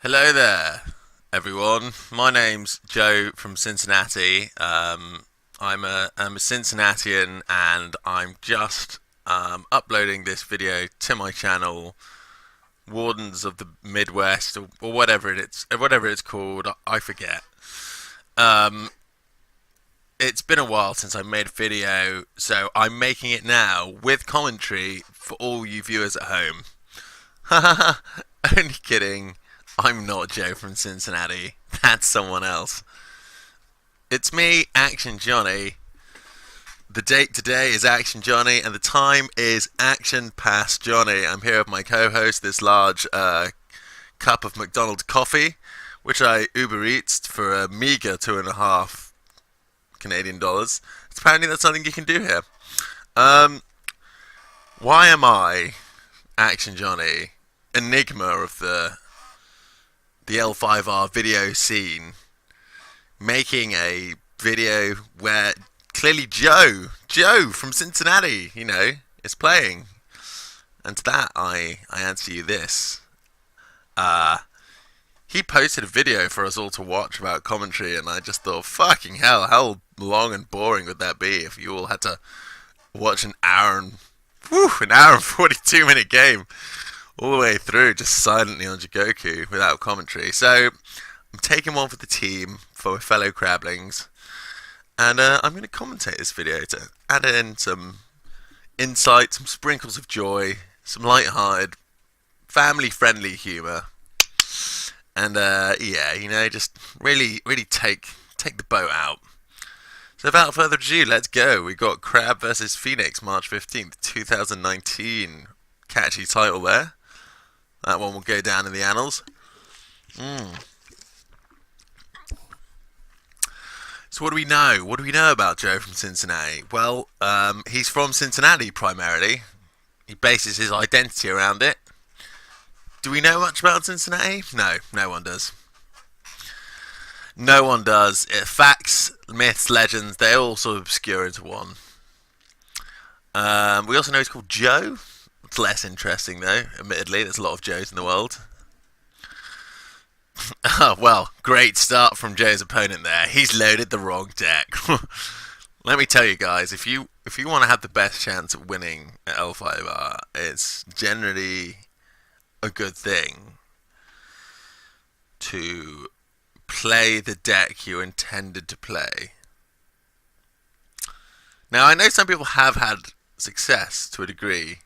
Hello there, everyone. My name's Joe from Cincinnati. I'm a Cincinnatian, and I'm just uploading this video to my channel, Wardens of the Midwest, or whatever it's called. I forget. Um, it's been a while since I made a video, so I'm making it now with commentary for all you viewers at home. Haha, only kidding. I'm not Joe from Cincinnati. That's someone else. It's me, Action Johnny. The date today is Action Johnny, and the time is Action Past Johnny. I'm here with my co-host, this large cup of McDonald's coffee, which I Uber Eats for a meager $2.50 Canadian. Apparently, that's something you can do here. Um, why am I Action Johnny, enigma of the L5R video scene, making a video where clearly Joe from Cincinnati, is playing? And to that, I answer you this. Uh, he posted a video for us all to watch about commentary, and I just thought, fucking hell, how long and boring would that be if you all had to watch an hour and 42-minute game all the way through, just silently on Jigoku without commentary. So I'm taking one for the team, for my fellow crablings, and I'm going to commentate this video to add in some insight, some sprinkles of joy, some light-hearted, family-friendly humour, and just really take the boat out. So without further ado, let's go. We got Crab versus Phoenix, March 15th, 2019. Catchy title there. That one will go down in the annals. So what do we know? What do we know about Joe from Cincinnati? Well, he's from Cincinnati primarily. He bases his identity around it. Do we know much about Cincinnati? No, no one does. No one does. Facts, myths, legends, they all sort of obscure into one. We also know he's called Joe. It's less interesting though, admittedly. There's a lot of Joes in the world. Oh, well, great start from Joe's opponent there. He's loaded the wrong deck. Let me tell you guys, if you want to have the best chance at winning at L5R, it's generally a good thing to play the deck you intended to play. Now, I know some people have had success to a degree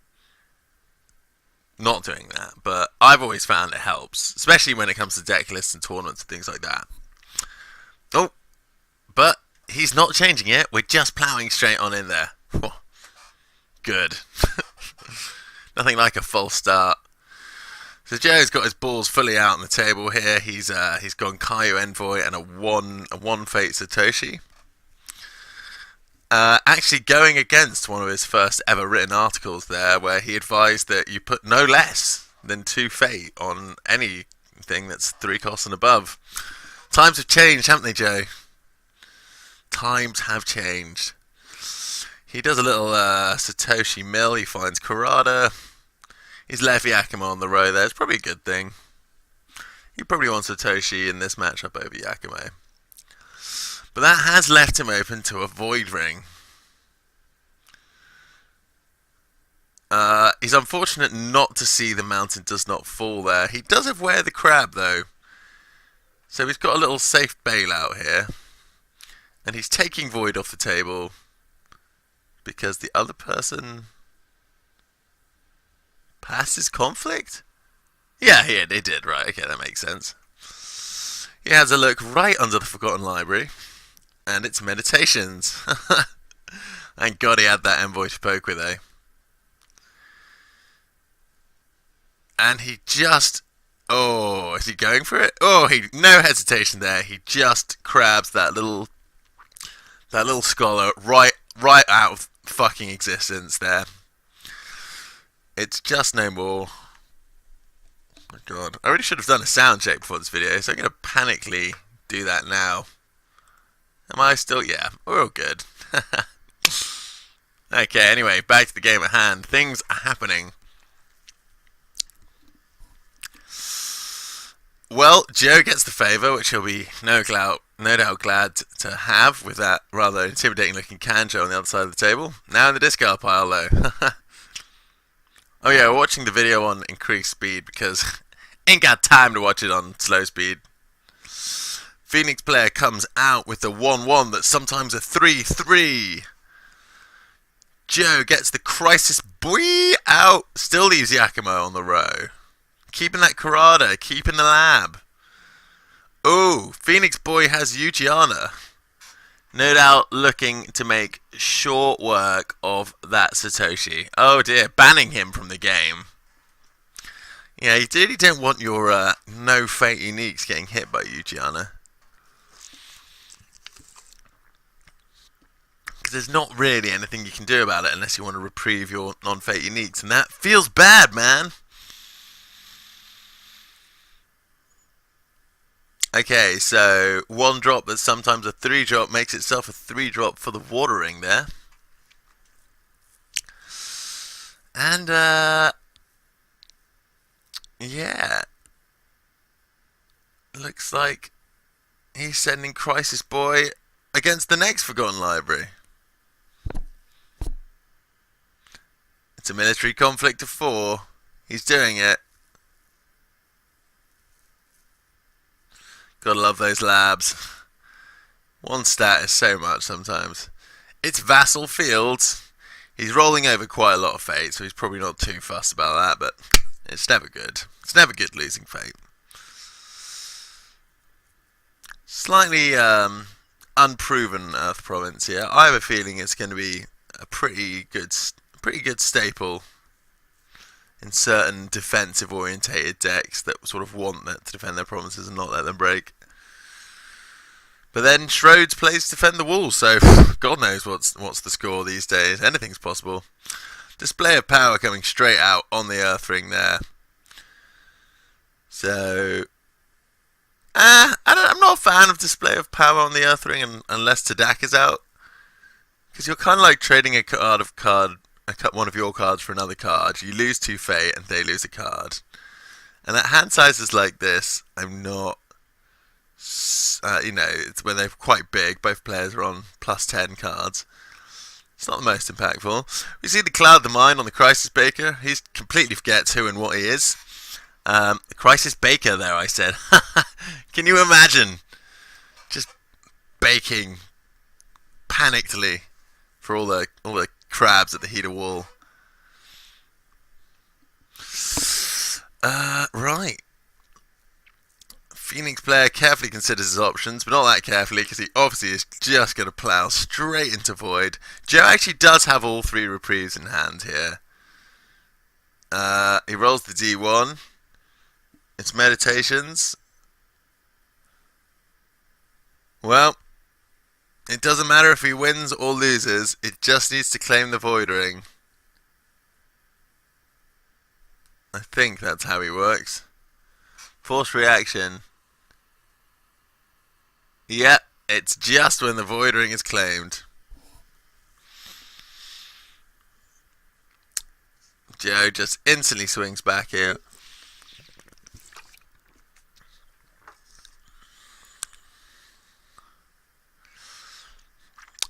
not doing that, but I've always found it helps, especially when it comes to deck lists and tournaments and things like that. Oh, but he's not changing it. We're just ploughing straight on in there. Good. Nothing like a false start. So Joe's got his balls fully out on the table here. He's gone Kaio Envoy and a one Fate Satoshi. Actually going against one of his first ever written articles there, where he advised that you put no less than 2 Fate on anything that's 3 costs and above. Times have changed, haven't they, Joe? Times have changed. He does a little Satoshi mill. He finds Kurata. He's left Yakima on the row there. It's probably a good thing. He probably wants Satoshi in this matchup over Yakima. But that has left him open to a Void Ring. He's unfortunate not to see the Mountain Does Not Fall there. He does have Wear the Crab, though. So he's got a little safe bailout here. And he's taking Void off the table because the other person passes Conflict? Yeah, they did, right. Okay, that makes sense. He has a look right under the Forgotten Library. And it's Meditations. Thank God he had that envoy to poke with, eh? And he just... Oh, is he going for it? Oh, no hesitation there. He just crabs that little scholar right out of fucking existence there. It's just no more. Oh my God. I really should have done a sound check before this video, so I'm going to panically do that now. Am I still? Yeah, we're all good. Okay, anyway, back to the game at hand. Things are happening. Well, Joe gets the favour, which he'll be no doubt glad to have with that rather intimidating looking Kanjo on the other side of the table. Now in the discard pile, though. Oh yeah, we're watching the video on increased speed because ain't got time to watch it on slow speed. Phoenix player comes out with the 1-1 that's sometimes a 3-3. Joe gets the crisis boy out. Still leaves Yakumo on the row. Keeping that Kurada, keeping the lab. Oh, Phoenix boy has Yujiana. No doubt looking to make short work of that Satoshi. Oh dear, banning him from the game. Yeah, you really don't want your no fate uniques getting hit by Yujiana. Because there's not really anything you can do about it unless you want to reprieve your non-fate uniques. And that feels bad, man. Okay, so 1 drop that's sometimes a 3 drop makes itself a 3 drop for the watering there. And, yeah. Looks like he's sending Crisis Boy against the next Forgotten Library. It's a military conflict of 4. He's doing it. Gotta love those labs. 1 stat is so much sometimes. It's Vassal Fields. He's rolling over quite a lot of fate, so he's probably not too fussed about that, but it's never good. It's never good losing fate. Slightly unproven Earth Province here. I have a feeling it's going to be a pretty good staple in certain defensive orientated decks that sort of want that to defend their provinces and not let them break. But then Schroeds plays Defend the Wall, so God knows what's the score these days. Anything's possible. Display of Power coming straight out on the Earth Ring there. So I'm not a fan of Display of Power on the Earth Ring unless Tadaka's out, because you're kind of like trading one of your cards for another card. You lose 2 fate and they lose a card. And at hand sizes like this, I'm not, it's when they're quite big. Both players are on +10 cards. It's not the most impactful. We see the Cloud the Mind on the Crisis Baker. He completely forgets who and what he is. Crisis Baker there, I said. Can you imagine? Just baking panickedly for all the crabs at the heater wall. Right. Phoenix player carefully considers his options, but not that carefully, because he obviously is just going to plough straight into Void. Joe actually does have all 3 reprieves in hand here. He rolls the D1. It's Meditations. Well, it doesn't matter if he wins or loses, it just needs to claim the Void Ring. I think that's how he works. Force reaction. Yep, it's just when the Void Ring is claimed. Joe just instantly swings back here.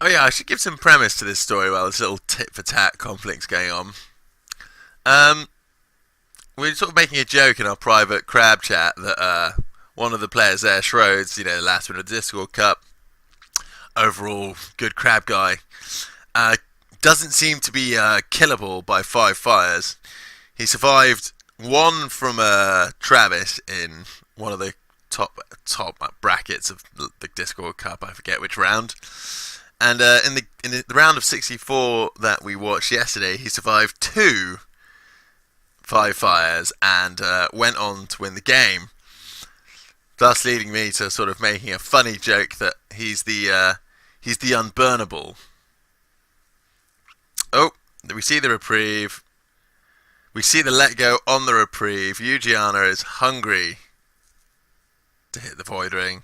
Oh yeah, I should give some premise to this story while this little tit-for-tat conflict's going on. We're sort of making a joke in our private crab chat that one of the players there, Schroeds, the last winner of the Discord Cup, overall good crab guy, doesn't seem to be killable by 5 fires. He survived 1 from Travis in one of the top brackets of the Discord Cup. I forget which round. And in the round of 64 that we watched yesterday, he survived 2 5 fires and went on to win the game. Thus leading me to sort of making a funny joke that he's the unburnable. Oh, we see the reprieve. We see the let go on the reprieve. Yujiana is hungry to hit the Void Ring.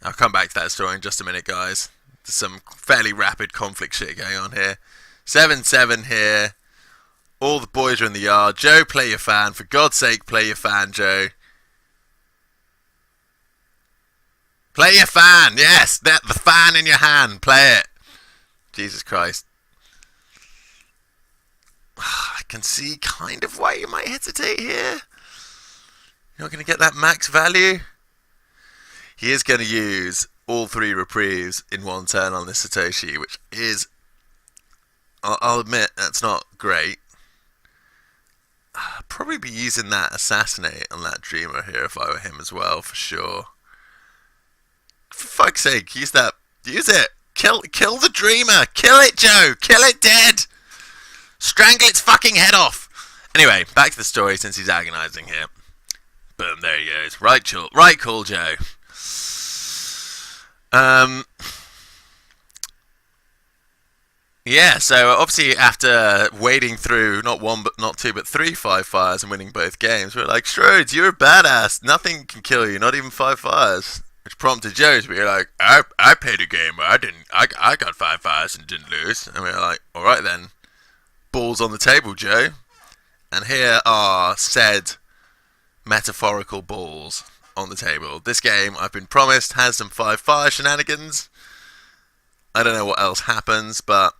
I'll come back to that story in just a minute, guys. There's some fairly rapid conflict shit going on here. 7-7 here. All the boys are in the yard. Joe, play your fan. For God's sake, play your fan, Joe. Play your fan. Yes, the fan in your hand. Play it. Jesus Christ. I can see kind of why you might hesitate here. You're not going to get that max value. He is going to use all 3 reprieves in one turn on this Satoshi, which is, I'll admit, that's not great. I'd probably be using that Assassinate on that Dreamer here if I were him as well, for sure. For fuck's sake, use that. Use it. Kill the Dreamer. Kill it, Joe. Kill it dead. Strangle its fucking head off. Anyway, back to the story since he's agonizing here. Boom, there he goes. Right call, Joe. Yeah, so obviously after wading through not 1 but not 2 but 3 5 fires and winning both games, we're like, Shroods, you're a badass. Nothing can kill you, not even 5 fires. Which prompted Joe to be like, I played a game where I got 5 fires and didn't lose. And we were like, alright then. Balls on the table, Joe. And here are said metaphorical balls on the table. This game, I've been promised, has some 5 fire shenanigans. I don't know what else happens, but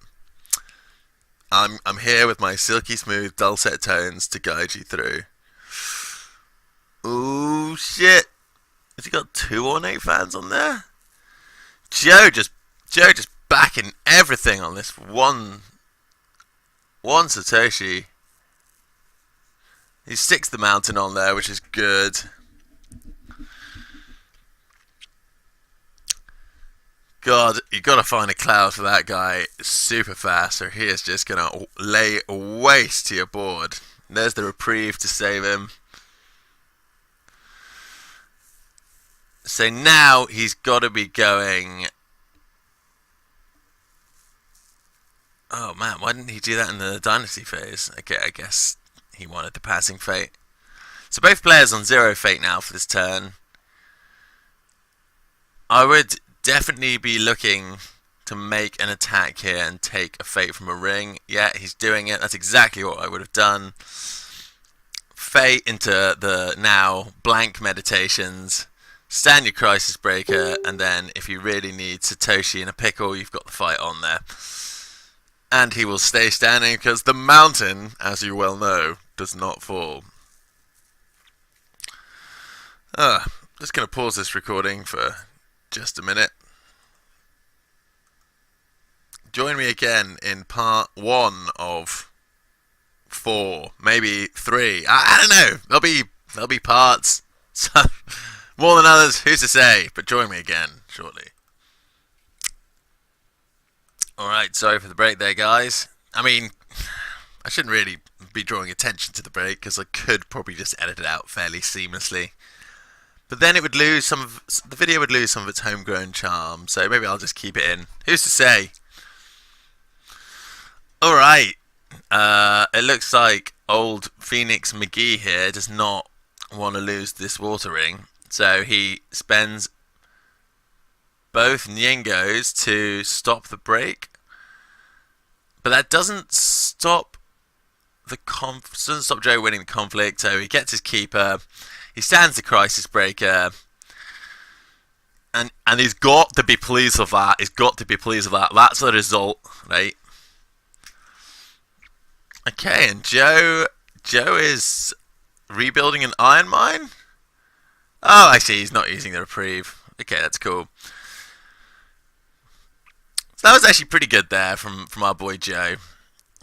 I'm here with my silky smooth dulcet tones to guide you through. Ooh, shit. Has he got 2 ornate fans on there? Joe just backing everything on this one Satoshi. He sticks the mountain on there, which is good. God, you gotta find a cloud for that guy super fast, or he is just gonna lay waste to your board. There's the reprieve to save him. So now he's gotta be going. Oh man, why didn't he do that in the Dynasty phase? Okay, I guess he wanted the passing fate. So both players on 0 fate now for this turn. I would definitely be looking to make an attack here and take a fate from a ring. Yeah, he's doing it. That's exactly what I would have done. Fate into the now blank meditations. Stand your Crisis Breaker, and then if you really need Satoshi in a pickle, you've got the fight on there. And he will stay standing because the mountain, as you well know, does not fall. Just going to pause this recording for just a minute. Join me again in part 1 of 4, maybe 3. I don't know. There'll be parts. So, more than others, who's to say? But join me again shortly. Alright, sorry for the break there, guys. I mean, I shouldn't really be drawing attention to the break because I could probably just edit it out fairly seamlessly. But then it would lose the video would lose some of its homegrown charm, so maybe I'll just keep it in. Who's to say? Alright, it looks like old Phoenix McGee here does not want to lose this water ring, so he spends both Nyingos to stop the break. But that doesn't stop doesn't stop Joe winning the conflict, so he gets his keeper. He stands the Crisis Breaker, and he's got to be pleased with that. He's got to be pleased with that. That's the result, right? Okay, and Joe is rebuilding an iron mine. Oh, I see. He's not using the reprieve. Okay, that's cool. So that was actually pretty good there from our boy Joe,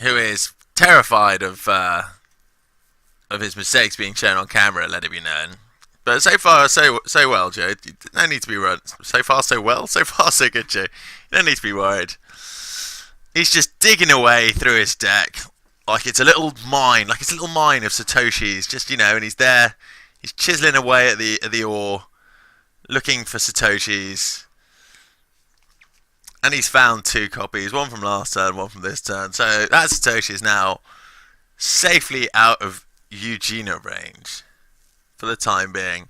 who is terrified of his mistakes being shown on camera, let it be known. But so far, so well, Joe. No need to be worried. So far, so well. So far, so good, Joe. You don't need to be worried. He's just digging away through his deck like it's a little mine, of Satoshis. Just, you know, and he's there. He's chiseling away at the ore, looking for Satoshis. And he's found 2 copies, one from last turn, one from this turn. So that Satoshi is now safely out of Eugenia range for the time being.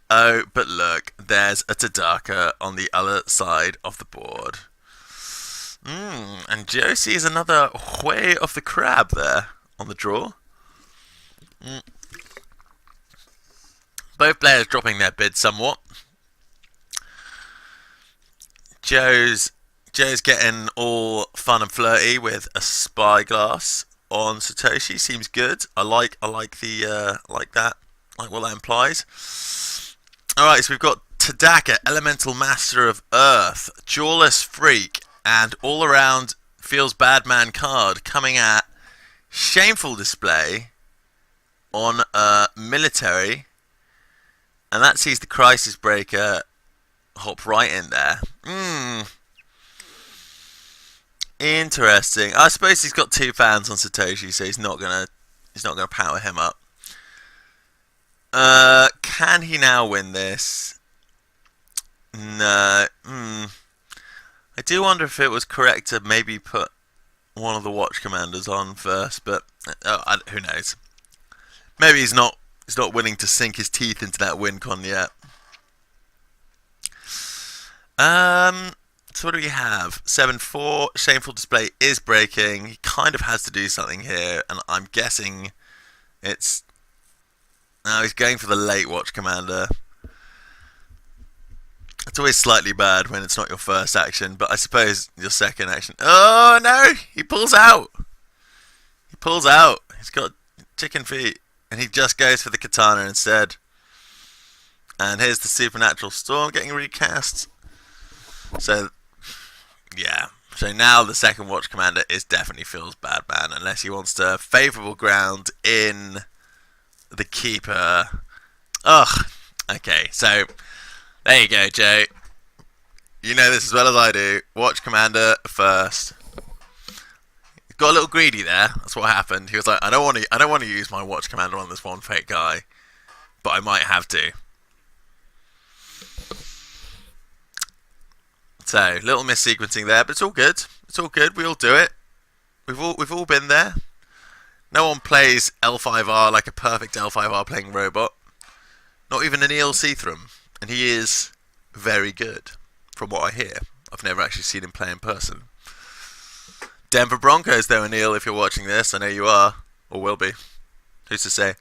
Oh, but look, there's a Tadaka on the other side of the board. And Joe sees another way of the crab there on the draw. Both players dropping their bid somewhat. Joe's getting all fun and flirty with a spyglass on Satoshi. Seems good. I like that. Like what that implies. Alright, so we've got Tadaka, Elemental Master of Earth, Jawless Freak, and all around feels bad man card coming at Shameful Display on military, and that sees the Crisis Breaker hop right in there. Interesting. I suppose he's got 2 fans on Satoshi, so he's not gonna power him up. Can he now win this? No. I do wonder if it was correct to maybe put one of the watch commanders on first, but who knows? Maybe he's not willing to sink his teeth into that win con yet. So what do we have? 7-4. Shameful Display is breaking. He kind of has to do something here, and I'm guessing it's... No, he's going for the late watch commander. It's always slightly bad when it's not your first action, but I suppose your second action... Oh, no! He pulls out! He pulls out. He's got chicken feet. And he just goes for the katana instead. And here's the Supernatural Storm getting recast. So, yeah. So now the second watch commander is definitely feels bad man, unless he wants to favourable ground in the keeper. Ugh. Okay, so there you go, Joe. You know this as well as I do. Watch commander first. Got a little greedy there. That's what happened. He was like, I don't want to use my watch commander on this one fake guy, but I might have to. So, little missequencing there, but it's all good. It's all good. We all do it. We've all been there. No one plays L5R like a perfect L5R playing robot. Not even an ELC Thrum. And he is very good, from what I hear. I've never actually seen him play in person. Denver Broncos, though, Anil, if you're watching this. I know you are, or will be. Who's to say?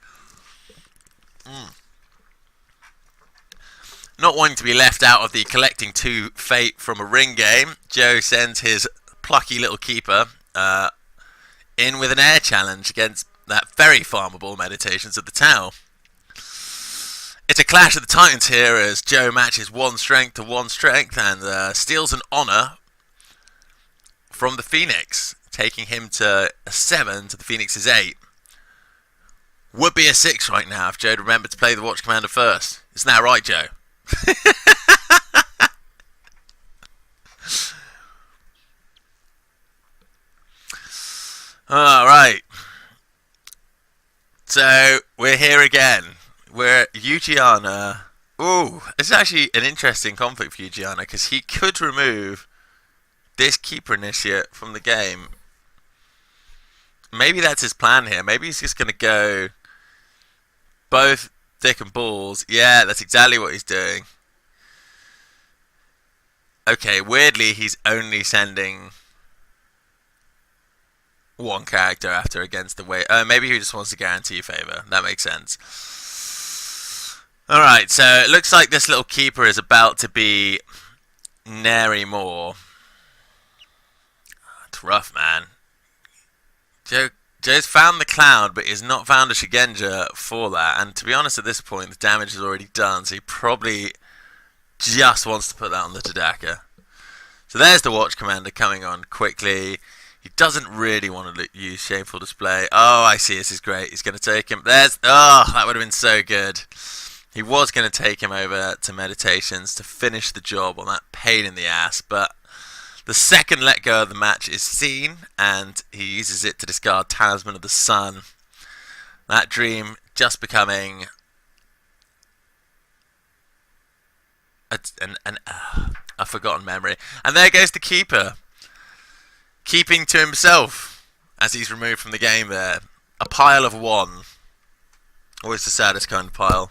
Not wanting to be left out of the collecting 2 fate from a ring game, Joe sends his plucky little keeper in with an air challenge against that very farmable Meditations of the Tau. It's a clash of the titans here as Joe matches 1 strength to 1 strength and steals an honor from the Phoenix, taking him to a 7 to the Phoenix's 8. Would be a 6 right now if Joe remembered to play the watch commander first. Isn't that right, Joe? Alright. So, we're here again. We're Eugiana. Ooh, it's actually an interesting conflict for Eugiana because he could remove this keeper initiate from the game. Maybe that's his plan here. Maybe he's just going to go both dick and balls. Yeah, that's exactly what he's doing. Okay, weirdly, he's only sending 1 character after against the way. Maybe he just wants to guarantee favour. That makes sense. Alright, so it looks like this little keeper is about to be nary more. It's rough, man. Joe's found the cloud, but he's not found a Shigenja for that. And to be honest, at this point, the damage is already done, so he probably just wants to put that on the Tadaka. So there's the watch commander coming on quickly. He doesn't really want to use Shameful Display. Oh, I see. This is great. He's going to take him. Oh, that would have been so good. He was going to take him over to Meditations to finish the job on that pain in the ass, but the second let go of the match is seen, and he uses it to discard Talisman of the Sun. That dream just becoming a forgotten memory. And there goes the keeper, keeping to himself as he's removed from the game there. A pile of 1. Always the saddest kind of pile.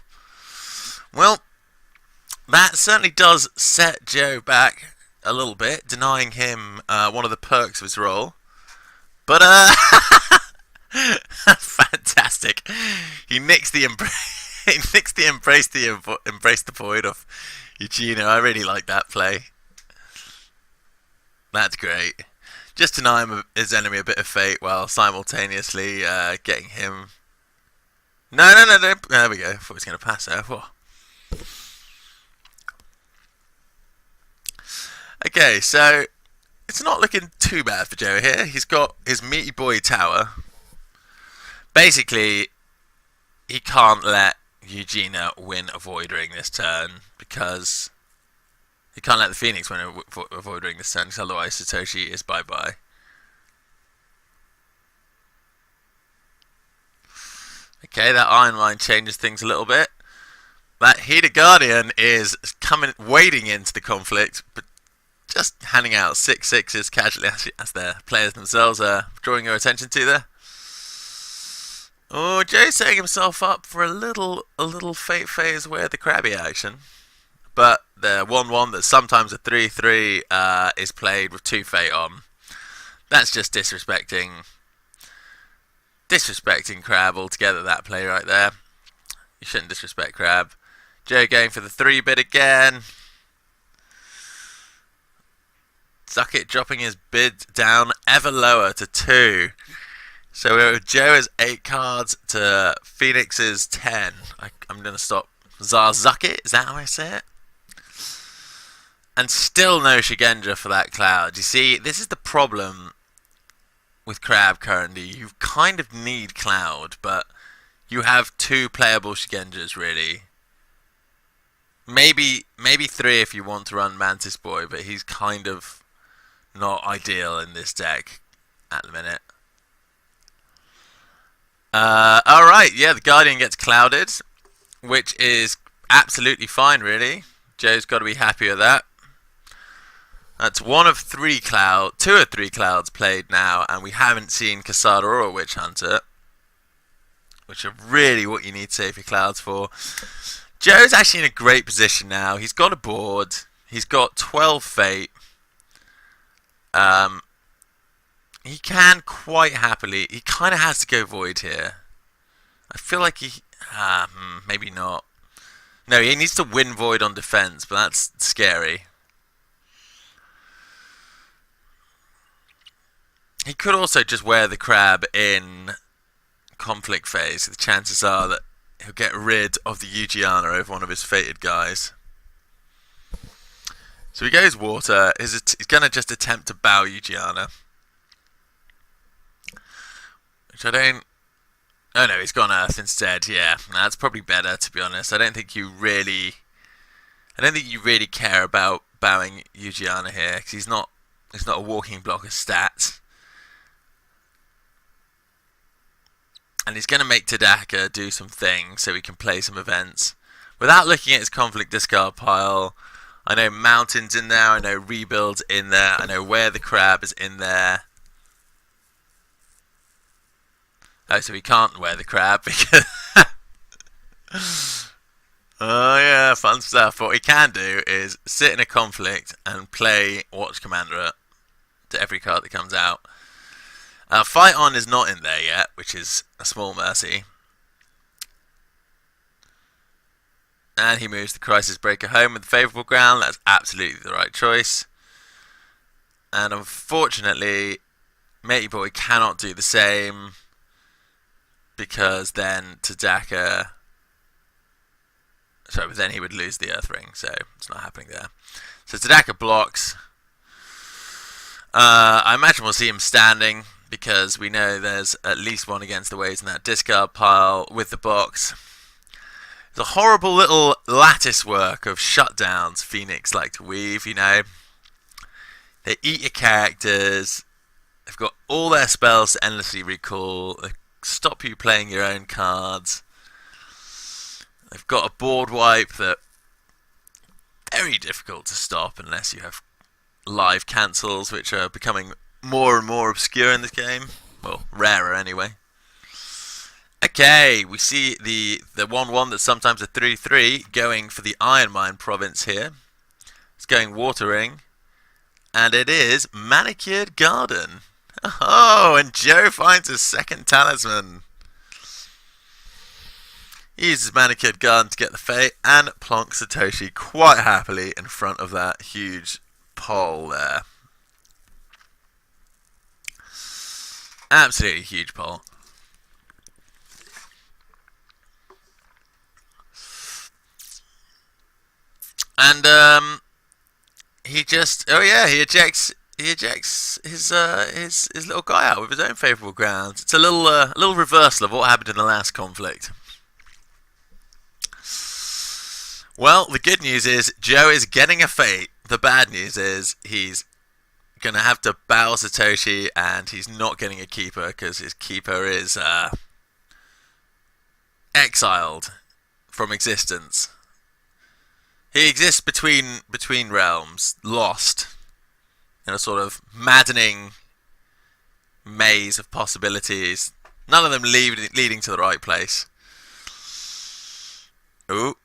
Well, that certainly does set Joe back a little bit, denying him one of the perks of his role. But, fantastic. He nicks the embrace the void off Eugenio. I really like that play. That's great. Just deny his enemy a bit of fate while simultaneously getting him. No, no, no, no. There we go. I thought he was going to pass there. Whoa. Okay, so it's not looking too bad for Joe here. He's got his meaty boy tower. Basically, he can't let Eugenia win a void ring this turn because he can't let the Phoenix win a void ring this turn because otherwise Satoshi is bye-bye. Okay, that Iron Mine changes things a little bit. That Heated Guardian is wading into the conflict, but just handing out 6/6s casually as their players themselves are drawing your attention to there. Oh, Joe's setting himself up for a little fate phase where the Krabby action. But the 1/1 that's sometimes a 3/3 is played with 2 fate on. That's just disrespecting Crab altogether, that play right there. You shouldn't disrespect Crab. Joe going for the 3-bit again. Zuckett dropping his bid down ever lower to 2. So we have Joe has 8 cards to Phoenix's 10. I'm going to stop. Zuckett, is that how I say it? And still no Shigenja for that Cloud. You see, this is the problem with Crab currently. You kind of need Cloud, but you have 2 playable Shigenjas really. Maybe 3 if you want to run Mantis Boy, but he's kind of not ideal in this deck at the minute. Alright, yeah, the Guardian gets clouded, which is absolutely fine, really. Joe's got to be happy with that. That's 2 of 3 clouds played now, and we haven't seen Casada or Witch Hunter, which are really what you need to save your clouds for. Joe's actually in a great position now. He's got a board. He's got 12 fate. He can quite happily. He kind of has to go void here. I feel like he... maybe not. No, he needs to win void on defense, but that's scary. He could also just wear the Crab in conflict phase. The chances are that he'll get rid of the Eugenia over one of his fated guys. So he goes water. He's going to just attempt to bow Eugenia. Which I don't... Oh no, he's gone Earth instead. Yeah, that's probably better, to be honest. I don't think you really care about bowing Eugenia here, because he's not a walking block of stats. And he's going to make Tadaka do some things so he can play some events. Without looking at his conflict discard pile, I know Mountain's in there, I know Rebuild's in there, I know Where the Crab is in there. Oh, so he can't wear the Crab because... Oh yeah, fun stuff. What he can do is sit in a conflict and play Watch Commander to every card that comes out. Fight On is not in there yet, which is a small mercy. And he moves the Crisis Breaker home with favourable ground. That's absolutely the right choice. And unfortunately, Matey Boy cannot do the same, because then Tadaka... Sorry, but then he would lose the Earth Ring, so it's not happening there. So Tadaka blocks. I imagine we'll see him standing, because we know there's at least one against the waves in that discard pile with the box. It's a horrible little lattice work of shutdowns Phoenix like to weave, you know. They eat your characters. They've got all their spells to endlessly recall. They stop you playing your own cards. They've got a board wipe that very difficult to stop unless you have live cancels, which are becoming more and more obscure in this game. Well, rarer anyway. Okay, we see the 1/1 that's sometimes a 3/3 going for the Iron Mine province here. It's going Watering, and it is Manicured Garden. Oh, and Joe finds his second talisman. He uses Manicured Garden to get the fate and plonks Satoshi quite happily in front of that huge pole there. Absolutely huge pot. And he just he ejects his little guy out with his own favourable ground. It's a little reversal of what happened in the last conflict. Well, the good news is Joe is getting a fate. The bad news is he's gonna have to battle Satoshi, and he's not getting a keeper because his keeper is exiled from existence. He exists between realms, lost in a sort of maddening maze of possibilities, none of them leading to the right place. Ooh.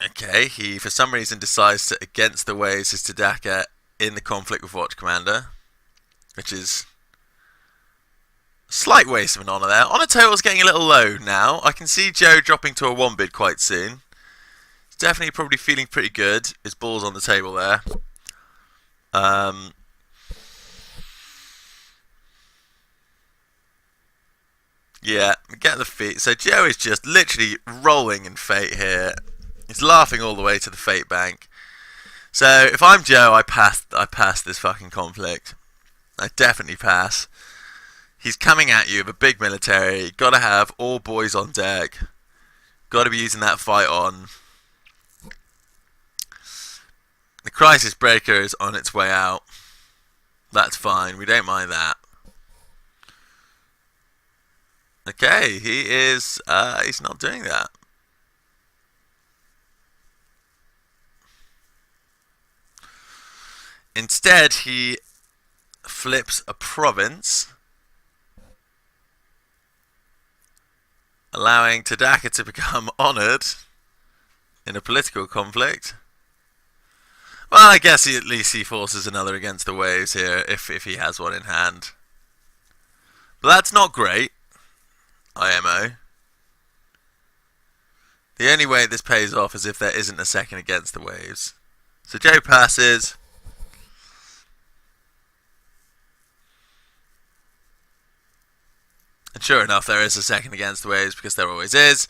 Okay, he for some reason decides to against the waves his Tadaka in the conflict with Watch Commander, which is a slight waste of an honour there. Honour total's getting a little low now. I can see Joe dropping to a 1 bid quite soon. He's definitely probably feeling pretty good. His ball's on the table there. Yeah, get the feet. So Joe is just literally rolling in fate here. He's laughing all the way to the fate bank. So if I'm Joe, I pass this fucking conflict. I definitely pass. He's coming at you with a big military. Gotta have all boys on deck. Gotta be using that fight on. The crisis breaker is on its way out. That's fine. We don't mind that. Okay, he's not doing that. Instead, he flips a province, allowing Tadaka to become honoured in a political conflict. Well, I guess at least he forces another against the waves here, if he has one in hand. But that's not great. IMO. The only way this pays off is if there isn't a second against the waves. So Joe passes. And sure enough, there is a second against the waves, because there always is.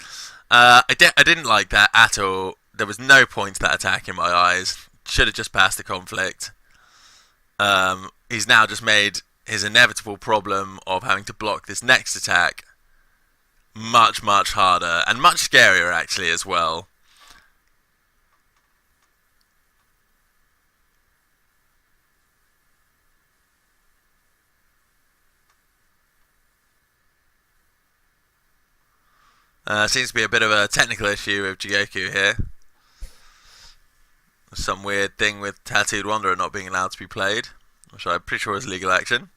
I didn't like that at all. There was no point to that attack in my eyes. Should have just passed the conflict. He's now just made his inevitable problem of having to block this next attack much, much harder, and much scarier actually as well. Seems to be a bit of a technical issue with Jigoku here. Some weird thing with Tattooed Wanderer not being allowed to be played, which I'm pretty sure is legal action.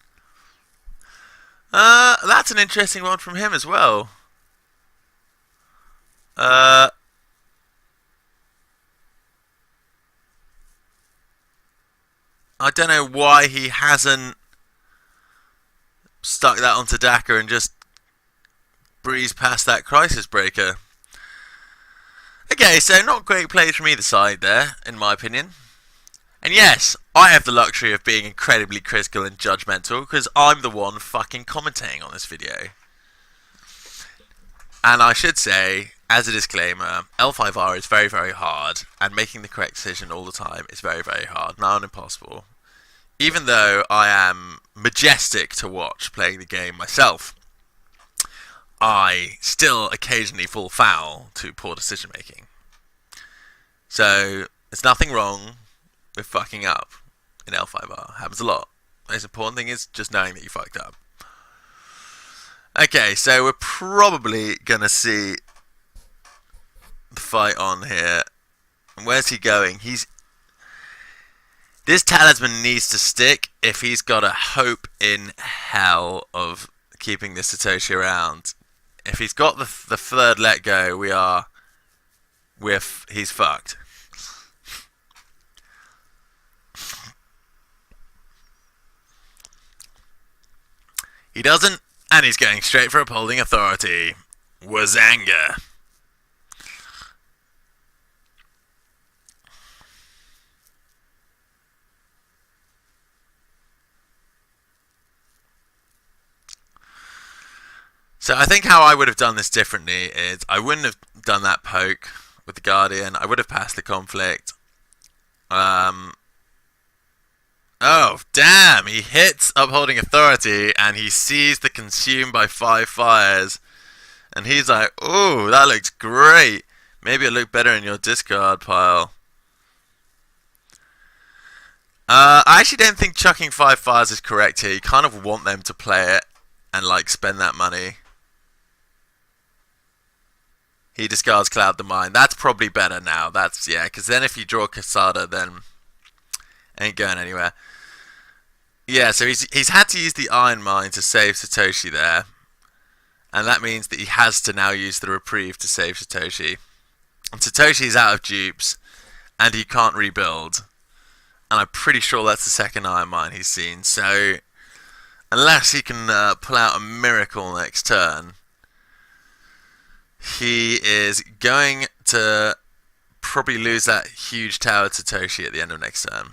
That's an interesting one from him as well. I don't know why he hasn't stuck that onto Daka and just breezed past that crisis breaker. Okay, so not great plays from either side there, in my opinion. And yes, I have the luxury of being incredibly critical and judgmental, because I'm the one fucking commentating on this video. And I should say, as a disclaimer, L5R is very, very hard, and making the correct decision all the time is very, very hard, not impossible. Even though I am majestic to watch playing the game myself, I still occasionally fall foul to poor decision making. So, there's nothing wrong with fucking up in L5R. Happens a lot. The most important thing is just knowing that you fucked up. Okay, so we're probably gonna see the fight on here. And where's he going? This talisman needs to stick if he's got a hope in hell of keeping this Satoshi around. If he's got the third let go, he's fucked. He doesn't, and he's going straight for upholding authority. Wazanga. So I think how I would have done this differently is I wouldn't have done that poke with the Guardian. I would have passed the conflict. Um, oh, damn! He hits Upholding Authority and he sees the Consume by 5 fires. And he's like, ooh, that looks great. Maybe it'll look better in your discard pile. I actually don't think chucking 5 fires is correct here. You kind of want them to play it and like spend that money. He discards Cloud the Mind. That's probably better now. That's, yeah, because then if you draw Casada, then ain't going anywhere. Yeah, so he's had to use the Iron Mine to save Satoshi there. And that means that he has to now use the Reprieve to save Satoshi. And Satoshi's out of dupes, and he can't rebuild. And I'm pretty sure that's the second Iron Mine he's seen. So, unless he can pull out a miracle next turn, he is going to probably lose that huge tower to Satoshi at the end of next turn.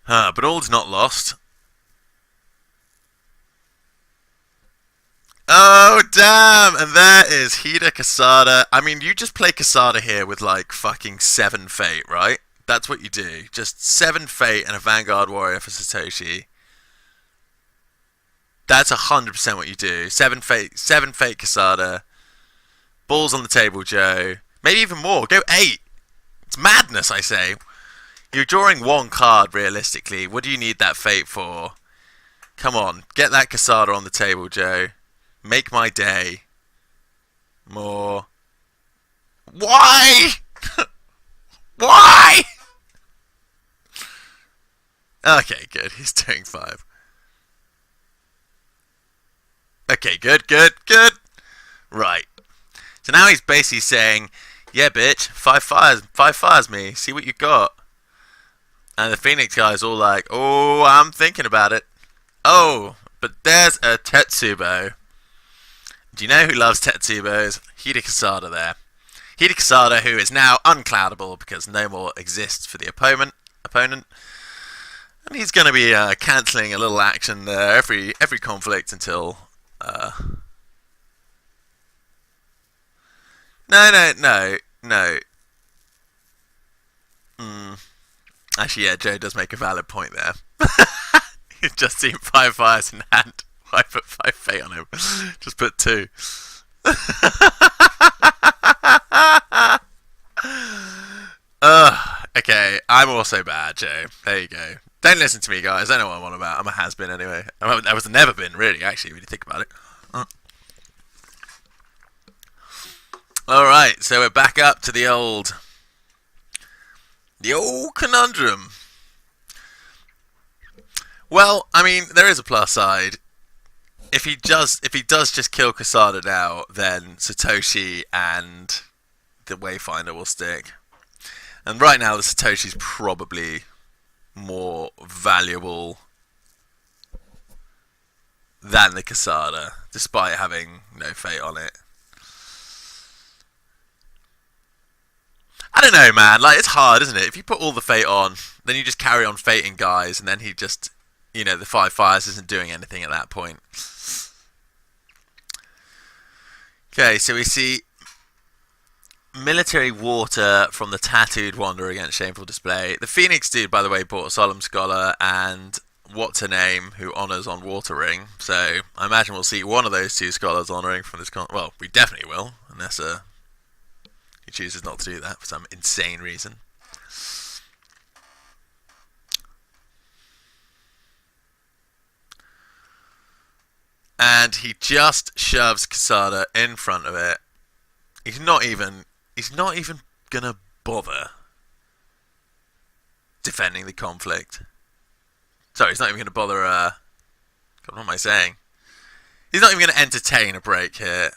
But all's not lost. Oh, damn! And there is Hida Casada. I mean, you just play Casada here with, like, fucking 7 Fate, right? That's what you do. Just 7 Fate and a Vanguard Warrior for Satoshi. That's 100% what you do. 7 Fate Casada. Balls on the table, Joe. Maybe even more. Go 8. It's madness, I say. You're drawing 1 card, realistically. What do you need that Fate for? Come on. Get that Casada on the table, Joe. Make my day. More. Why? Why? Okay, good. He's doing 5. Okay, good. Right. So now he's basically saying, yeah, bitch, 5 fires me. See what you got. And the Phoenix guy's all like, oh, I'm thinking about it. Oh, but there's a Tetsubo. Do you know who loves Tetsubos? Hida Casada there. Hida Casada, who is now uncloudable because no more exists for the opponent. And he's going to be cancelling a little action there every conflict until... No. Actually, yeah, Joe does make a valid point there. He's just seen 5 fires in hand. Why put 5 Fate on him? Just put 2. Okay, I'm also bad, Joe. There you go. Don't listen to me, guys. I know what I'm on about. I'm a has-been anyway. I was never been, really, actually, when you think about it. Alright, so we're back up to the old conundrum. Well, I mean, there is a plus side. If he does just kill Casada now, then Satoshi and the Wayfinder will stick. And right now, the Satoshi's probably more valuable than the Casada, despite having no Fate on it. I don't know, man. Like, it's hard, isn't it? If you put all the Fate on, then you just carry on fating guys, and then he just, you know, the 5 fires isn't doing anything at that point. Okay, so we see Military Water from the Tattooed Wanderer against Shameful Display. The Phoenix dude, by the way, bought a Solemn Scholar and What's Her Name, who honours on Water Ring. So I imagine we'll see one of those 2 scholars honouring from this well, we definitely will, unless he chooses not to do that for some insane reason. And he just shoves Casada in front of it. He's not even gonna bother defending the conflict. Sorry, he's not even gonna bother. God, what am I saying? He's not even gonna entertain a break here.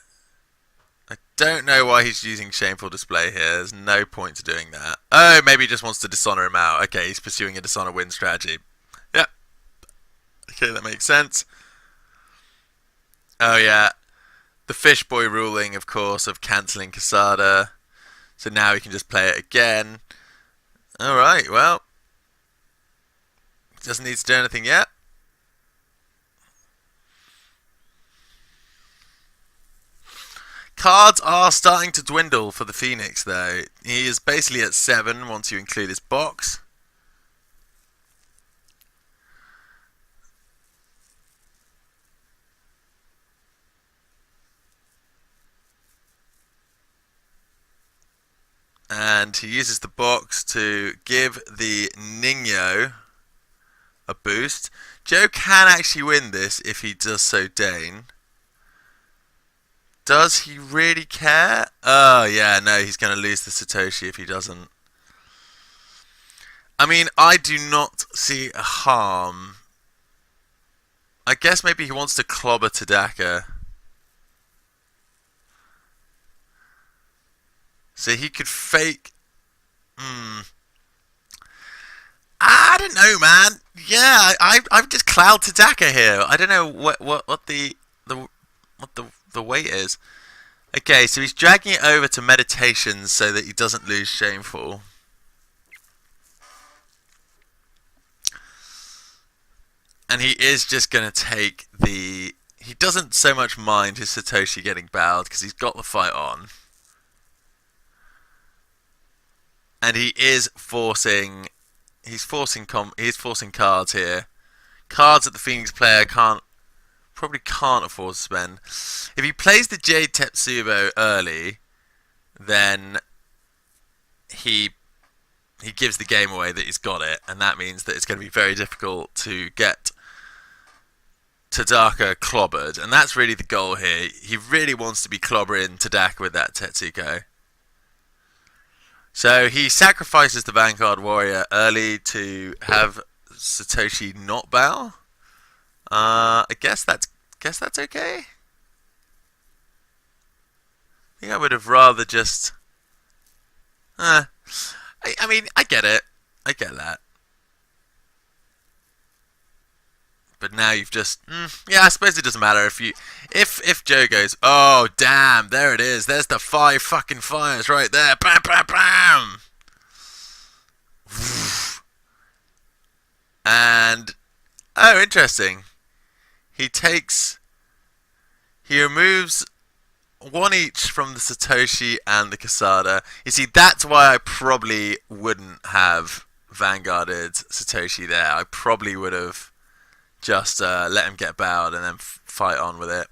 I don't know why he's using Shameful Display here. There's no point to doing that. Oh, maybe he just wants to dishonor him out. Okay, he's pursuing a dishonor win strategy. Yep. Okay, that makes sense. Oh yeah, the Fishboy ruling, of course, of cancelling Casada. So now he can just play it again. Alright, well. Doesn't need to do anything yet. cards are starting to dwindle for the Phoenix, though. He is basically at 7 once you include his box. And he uses the box to give the Ningyo a boost. Joe can actually win this if he does so deign. Does he really care? Oh, yeah, no, he's going to lose the Satoshi if he doesn't. I mean, I do not see a harm. I guess maybe he wants to clobber Tadaka. So he could fake... I don't know, man. Yeah, I've just cloud Tadaka here. I don't know what the weight is. Okay, so he's dragging it over to meditations so that he doesn't lose Shameful. And he is just going to take the... He doesn't so much mind his Satoshi getting bowed because he's got the fight on. And he is forcing... He's forcing cards here. Cards that the Phoenix player probably can't afford to spend. If he plays the Jade Tetsubo early, then he gives the game away that he's got it, and that means that it's going to be very difficult to get Tadaka clobbered, and that's really the goal here. He really wants to be clobbering Tadaka with that Tetsuko. So he sacrifices the Vanguard Warrior early to have Satoshi not bow. I guess that's okay. I think I would have rather just... I mean, I get it. I get that. But now you've just... yeah, I suppose it doesn't matter if Joe goes, oh, damn, there it is. There's the 5 fucking fires right there. Bam, bam, bam. And... oh, interesting. He removes 1 each from the Satoshi and the Kasada. You see, that's why I probably wouldn't have Vanguarded Satoshi there. I probably would have just let him get bowed and then fight on with it.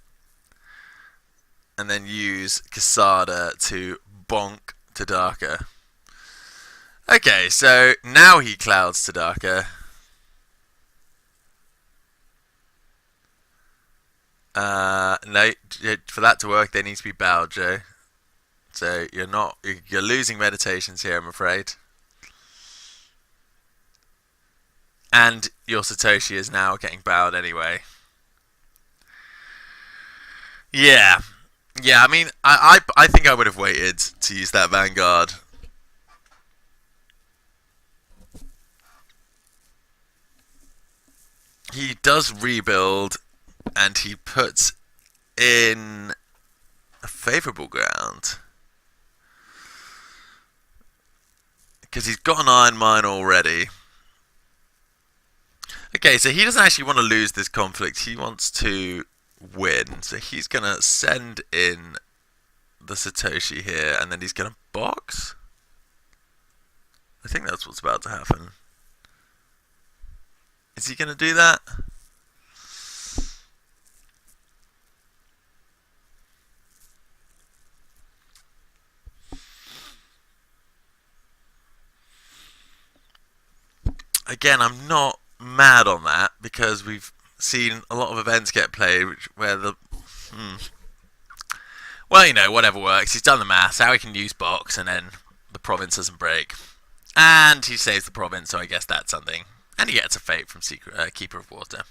And then use Kasada to bonk Tadaka. Okay, so now he clouds Tadaka. No, for that to work, they need to be bowed, Joe. So you're losing meditations here, I'm afraid. And your Satoshi is now getting bowed anyway. Yeah. Yeah, I mean, I think I would have waited to use that Vanguard. He does rebuild, and he puts in a favourable ground. Because he's got an Iron Mine already. Okay, so he doesn't actually want to lose this conflict. He wants to win. So he's going to send in the Satoshi here, and then he's going to box? I think that's what's about to happen. Is he going to do that? Again, I'm not mad on that because we've seen a lot of events get played where the well, you know, whatever works. He's done the maths, how he can use box, and then the province doesn't break, and he saves the province, so I guess that's something. And he gets a fate from Keeper of Water.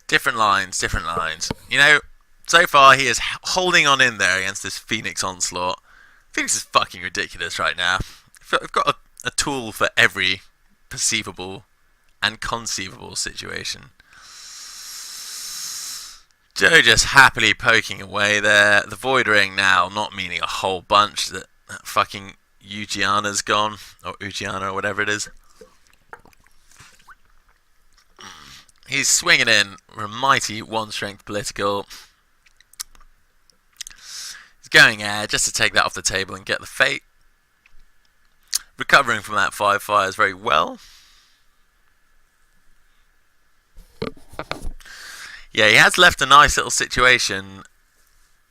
Different lines. You know, so far he is holding on in there against this Phoenix onslaught. Phoenix is fucking ridiculous right now. We've got a tool for every perceivable and conceivable situation. Joe just happily poking away there. The Void Ring now not meaning a whole bunch. That fucking Ujiana's gone. Or Ujiana or whatever it is. He's swinging in a mighty 1 strength political. Going air just to take that off the table and get the fate. Recovering from that 5 fires very well. Yeah, he has left a nice little situation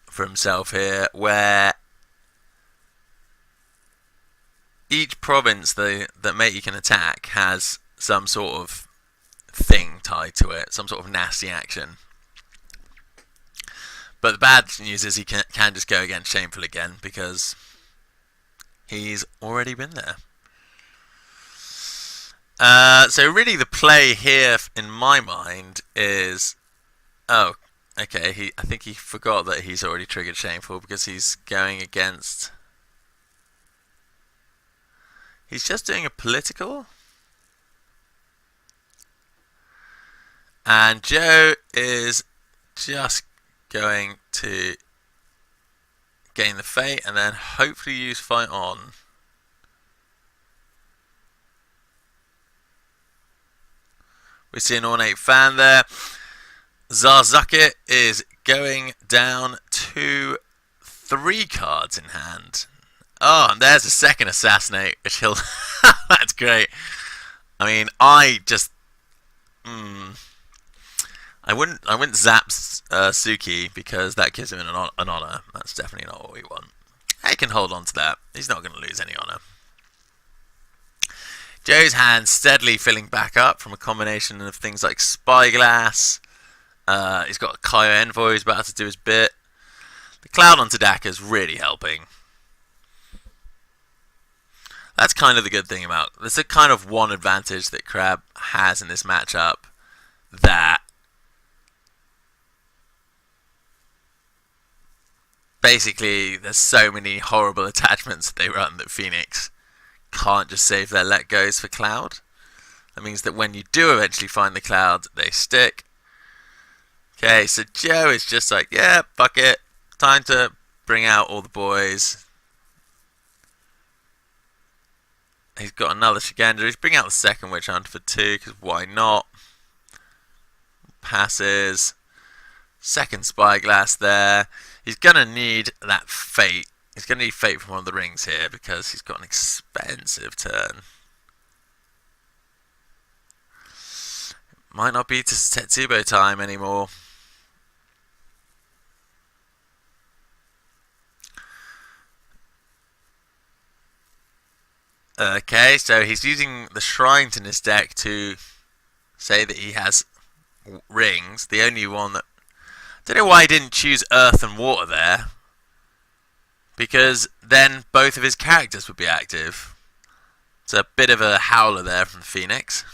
for himself here where each province that matey can attack has some sort of thing tied to it, some sort of nasty action. But the bad news is he can just go against Shameful again because he's already been there. So really the play here in my mind is... Oh, okay, I think he forgot that he's already triggered Shameful because he's going against... He's just doing a political. And Joe is just going to gain the fate and then hopefully use fight on. We see an ornate fan there. Zarzucket is going down to 3 cards in hand. Oh, and there's a second assassinate, which he'll... That's great. I mean, I just... I wouldn't zap Suki because that gives him an honor. That's definitely not what we want. He can hold on to that. He's not going to lose any honor. Joe's hand steadily filling back up from a combination of things like Spyglass. He's got a Kaio Envoy who's about to do his bit. The Cloud on Tadaka's really helping. That's kind of the good thing about... There's a kind of one advantage that Crab has in this matchup that... Basically, there's so many horrible attachments that they run that Phoenix can't just save their let goes for Cloud. That means that when you do eventually find the Cloud, they stick. Okay, so Joe is just like, yeah, fuck it. Time to bring out all the boys. He's got another Shigandra. He's bringing out the second Witch Hunter for 2, because why not? Passes. Second Spyglass there. He's going to need that fate. He's going to need fate from one of the rings here because he's got an expensive turn. Might not be to Tetsubo time anymore. Okay, so he's using the shrines in his deck to say that he has rings. The only one that... I don't know why he didn't choose Earth and Water there. Because then both of his characters would be active. It's a bit of a howler there from Phoenix.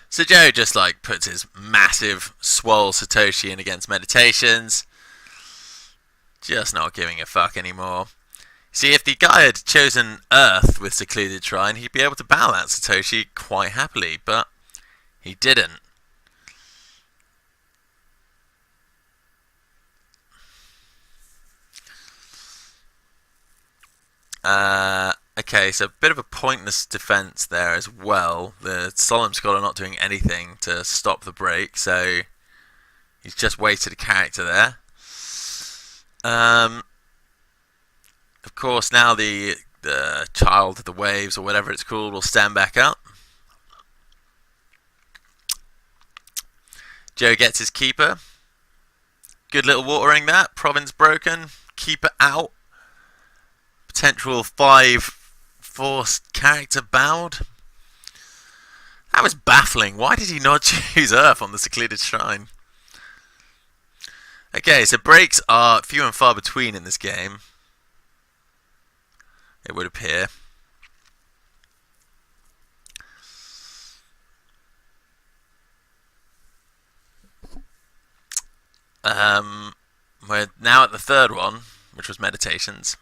So Joe just like puts his massive swole Satoshi in against Meditations. Just not giving a fuck anymore. See, if the guy had chosen Earth with Secluded Shrine, he'd be able to battle that Satoshi quite happily, but he didn't. Okay, so a bit of a pointless defense there as well. The Solemn Scholar not doing anything to stop the break, so he's just wasted a character there. Of course, now the Child of the Waves, or whatever it's called, will stand back up. Joe gets his Keeper. Good little watering that. Province broken. Keeper out. Potential 5-4 character bowed. That was baffling. Why did he not choose Earth on the Secluded Shrine? Okay, so breaks are few and far between in this game. It would appear. We're now at the third one, which was Meditations.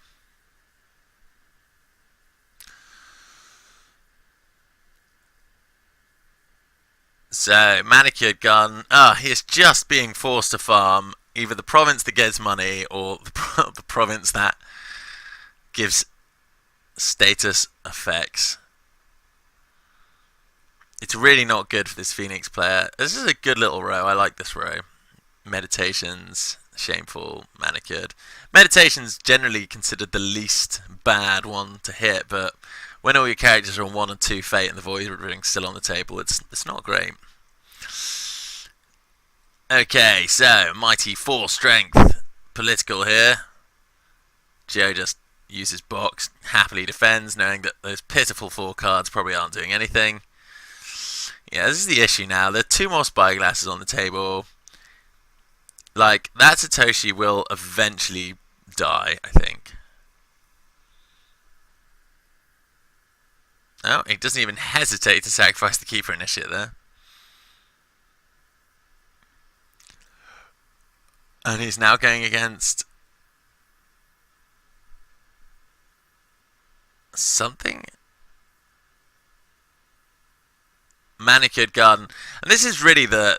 So, Manicured Gun. He is just being forced to farm either the province that gets money or the province that gives status effects. It's really not good for this Phoenix player. This is a good little row. I like this row. Meditations, Shameful, Manicured. Meditation's generally considered the least bad one to hit, but when all your characters are on 1 and 2 Fate and the Void Ring's still on the table, it's not great. Okay, so Mighty 4 Strength. Political here. Joe just uses box, happily defends, knowing that those pitiful 4 cards probably aren't doing anything. Yeah, this is the issue now. There are 2 more Spyglasses on the table. Like, that Satoshi will eventually die, I think. Oh, he doesn't even hesitate to sacrifice the Keeper Initiate there. And he's now going against something? Manicured Garden. And this is really the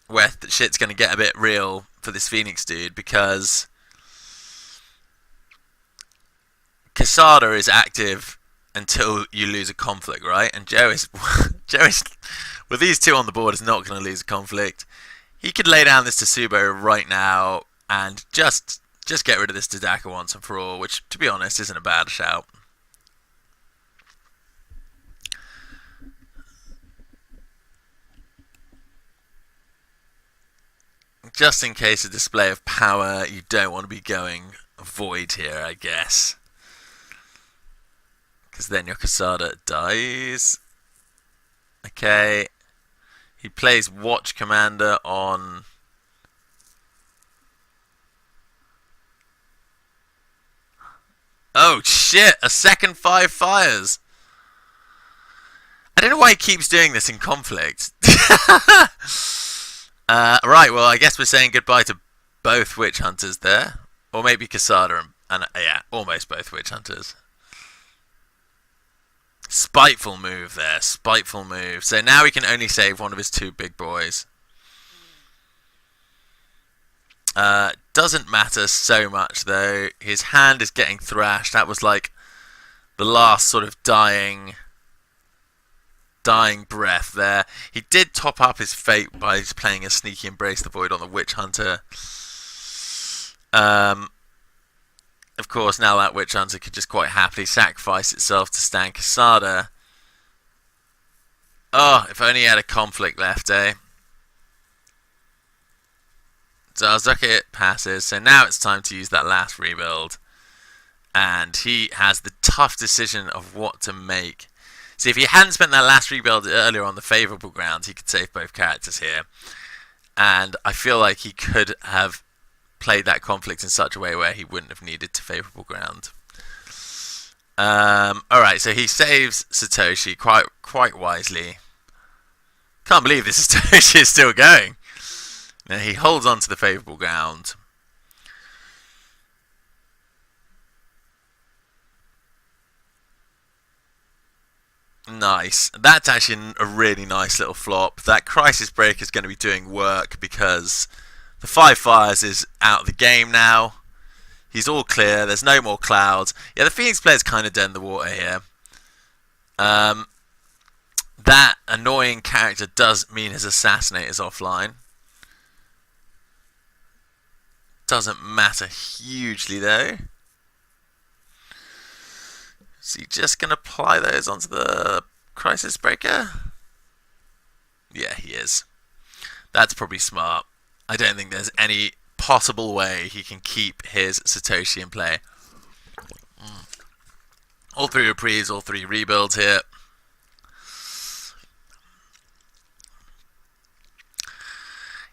where shit's going to get a bit real for this Phoenix dude, because Casada is active until you lose a conflict, right? And Joe is with these 2 on the board, is not going to lose a conflict. He could lay down this Tsubo right now and just get rid of this Dodaka once and for all, which, to be honest, isn't a bad shout. Just in case of display of power, you don't want to be going Void here, I guess. Because then your Casada dies. Okay. He plays Watch Commander on... Oh shit, a second 5 fires. I don't know why he keeps doing this in conflict. Right, well, I guess we're saying goodbye to both Witch Hunters there. Or maybe Casada and yeah, almost both Witch Hunters. Spiteful move there, spiteful move. So now he can only save one of his 2 big boys. Doesn't matter so much though. His hand is getting thrashed. That was like the last sort of dying breath there. He did top up his fate by playing a Sneaky Embrace the Void on the Witch Hunter. Of course, now that Witch Hunter could just quite happily sacrifice itself to stand Casada. Oh, if only he had a conflict left, eh? Dulcet passes, so now it's time to use that last rebuild. And he has the tough decision of what to make. See, if he hadn't spent that last rebuild earlier on the favourable ground, he could save both characters here. And I feel like he could have played that conflict in such a way where he wouldn't have needed to favourable ground. Alright, so he saves Satoshi quite wisely. Can't believe this Satoshi is still going. Now he holds on to the favourable ground. Nice. That's actually a really nice little flop. That Crisis Break is going to be doing work because the 5 fires is out of the game now. He's all clear. There's no more clouds. Yeah, the Phoenix player's kind of dead in the water here. That annoying character does mean his Assassinate is offline. Doesn't matter hugely though. Is he just going to apply those onto the Crisis Breaker? Yeah, he is. That's probably smart. I don't think there's any possible way he can keep his Satoshi in play. All 3 reprieves, all 3 rebuilds here.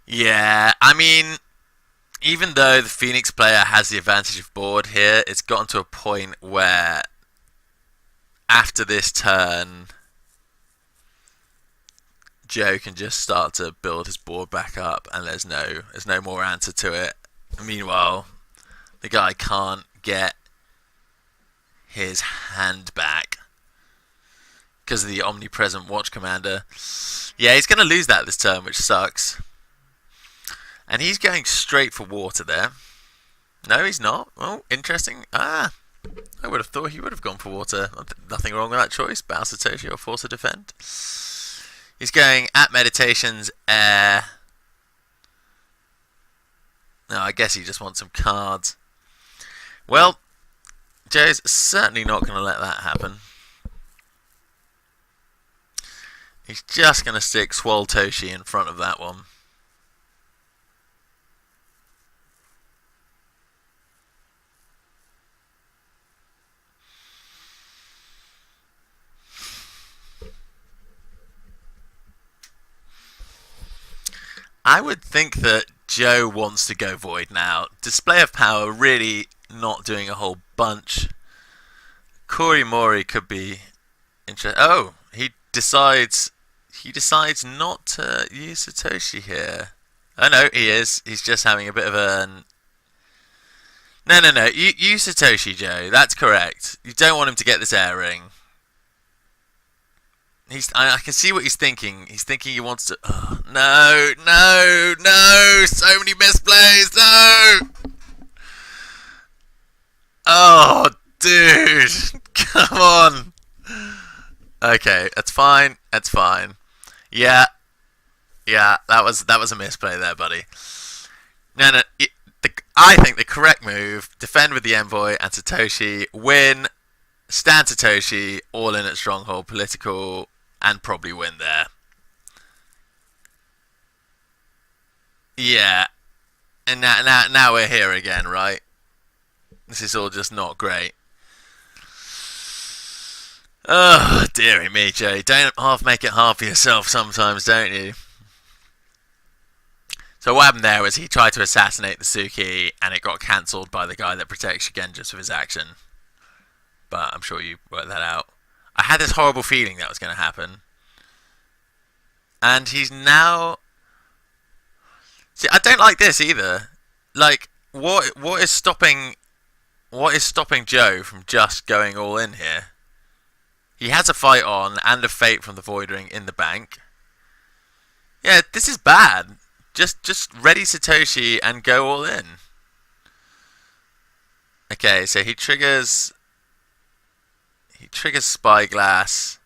Yeah, I mean, even though the Phoenix player has the advantage of board here, it's gotten to a point where after this turn, Joe can just start to build his board back up, and there's no more answer to it. Meanwhile, the guy can't get his hand back because of the omnipresent Watch Commander. Yeah, he's going to lose that this turn, which sucks. And he's going straight for water there. No, he's not. Oh, interesting. I would have thought he would have gone for water. Nothing wrong with that choice. Battle Satoshi or Force to Defend. He's going at meditations air. No, I guess he just wants some cards. Well, Joe's certainly not going to let that happen. He's just going to stick Swaltoshi in front of that one. I would think that Joe wants to go Void now. Display of Power really not doing a whole bunch. Korimori could be interesting. Oh, he decides not to use Satoshi here. Oh no, he is. He's just having a bit of a... No. Use Satoshi, Joe. That's correct. You don't want him to get this air ring. I can see what he's thinking. He's thinking he wants to... Oh, no. So many misplays. No. Oh, dude. Come on. Okay, that's fine. Yeah, that was a misplay there, buddy. No. I think the correct move: defend with the envoy and Satoshi, win, stand Satoshi, all in at Stronghold Political, and probably win there. Yeah, and now we're here again, right? This is all just not great. Oh, dearie me, Jay. Don't make it hard for yourself sometimes, don't you? So what happened there was he tried to assassinate the Suki, and it got cancelled by the guy that protects you again just with his action. But I'm sure you worked that out. I had this horrible feeling that was going to happen. And he's now... See, I don't like this either. Like, what is stopping Joe from just going all in here? He has a fight on and a fate from the Void Ring in the bank. Yeah, this is bad. Just ready Satoshi and go all in. Okay, so he triggers Spyglass.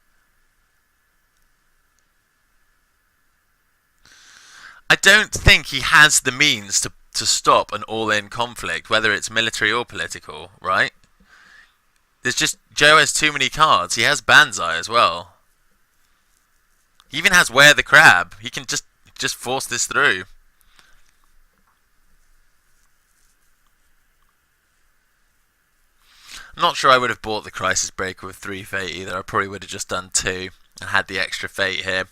I don't think he has the means to stop an all-in conflict, whether it's military or political, right? There's just... Joe has too many cards. He has Banzai as well. He even has Wear the Crab. He can just force this through. I'm not sure I would have bought the Crisis Breaker with 3 Fate either. I probably would have just done 2 and had the extra Fate here.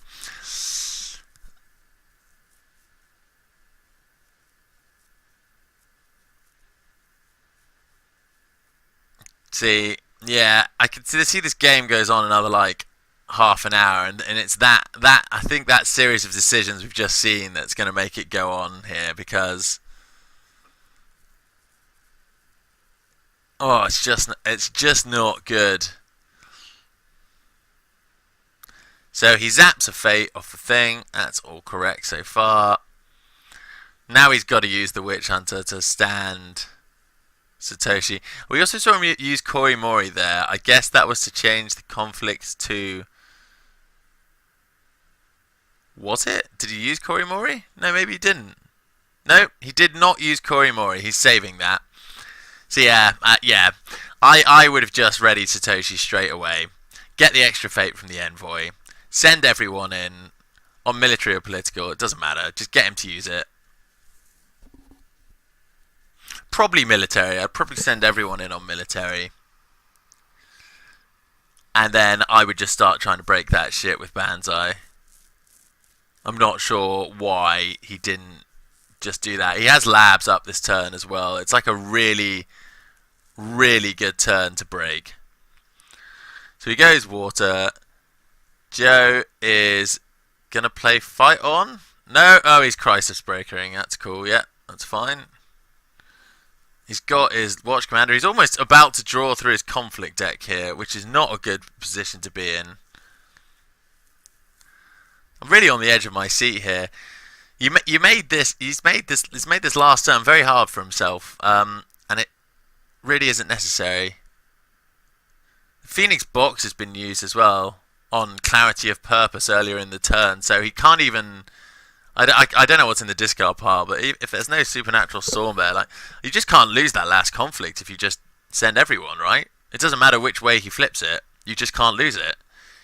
See, yeah, I can see this game goes on another like half an hour, and it's that I think that series of decisions we've just seen that's going to make it go on here, because it's just not good. So he zaps a Fate off the thing. That's all correct so far. Now he's got to use the Witch Hunter to stand Satoshi. We also saw him use Korimori there. I guess that was to change the conflict to... Was it? Did he use Korimori? No, maybe he didn't. No, he did not use Korimori. He's saving that. So yeah. I would have just readied Satoshi straight away. Get the extra Fate from the envoy. Send everyone in. On military or political, it doesn't matter. Just get him to use it. Probably military. I'd probably send everyone in on military. And then I would just start trying to break that shit with Banzai. I'm not sure why he didn't just do that. He has labs up this turn as well. It's like a really, really good turn to break. So he goes water. Joe is going to play fight on. No, oh, he's Crisis Breakering. That's cool, yeah, that's fine. He's got his Watch Commander. He's almost about to draw through his conflict deck here, which is not a good position to be in. I'm really on the edge of my seat here. You made this. He's made this last turn very hard for himself, and it really isn't necessary. The Phoenix Box has been used as well. on clarity of purpose earlier in the turn, so he can't even. I don't know what's in the discard pile, but if there's no supernatural storm there, like you just can't lose that last conflict if you just send everyone, right? It doesn't matter which way he flips it, you just can't lose it.